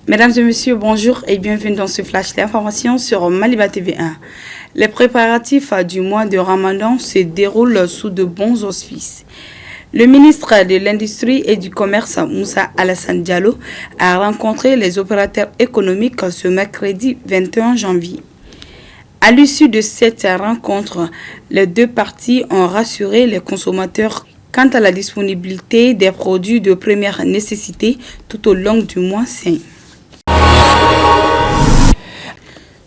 Mesdames et messieurs, bonjour et bienvenue dans ce flash d'information sur Maliba TV1. Les préparatifs du mois de Ramadan se déroulent sous de bons auspices. Le ministre de l'Industrie et du Commerce, Moussa Alassane Diallo, a rencontré les opérateurs économiques ce mercredi 21 janvier. À l'issue de cette rencontre, les deux parties ont rassuré les consommateurs quant à la disponibilité des produits de première nécessité tout au long du mois saint.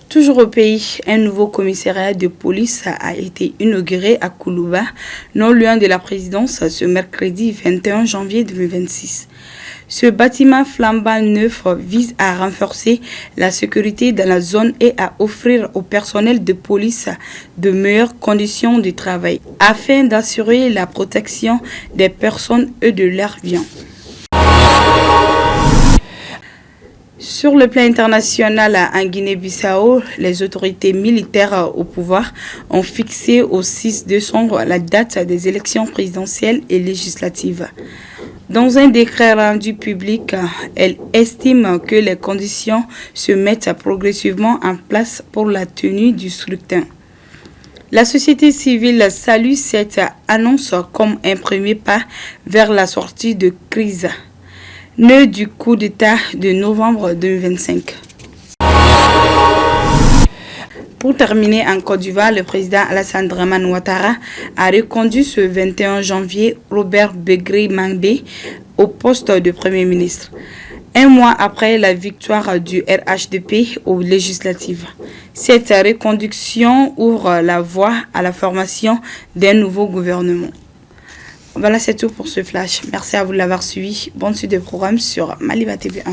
Toujours au pays, un nouveau commissariat de police a été inauguré à Koulouba, non loin de la présidence, ce mercredi 21 janvier 2026. Ce bâtiment flambant neuf vise à renforcer la sécurité dans la zone et à offrir au personnel de police de meilleures conditions de travail, afin d'assurer la protection des personnes et de leurs biens. Sur le plan international, en Guinée-Bissau, les autorités militaires au pouvoir ont fixé au 6 décembre la date des élections présidentielles et législatives. Dans un décret rendu public, elle estime que les conditions se mettent progressivement en place pour la tenue du scrutin. La société civile salue cette annonce comme un premier pas vers la sortie de crise, nœud du coup d'État de novembre 2025. Pour terminer, en Côte d'Ivoire, le président Alassane Dramane Ouattara a reconduit ce 21 janvier Robert Begré Mangbe au poste de Premier ministre, un mois après la victoire du RHDP aux législatives. Cette reconduction ouvre la voie à la formation d'un nouveau gouvernement. Voilà, c'est tout pour ce flash. Merci à vous de l'avoir suivi. Bonne suite de programme sur Maliba TV1.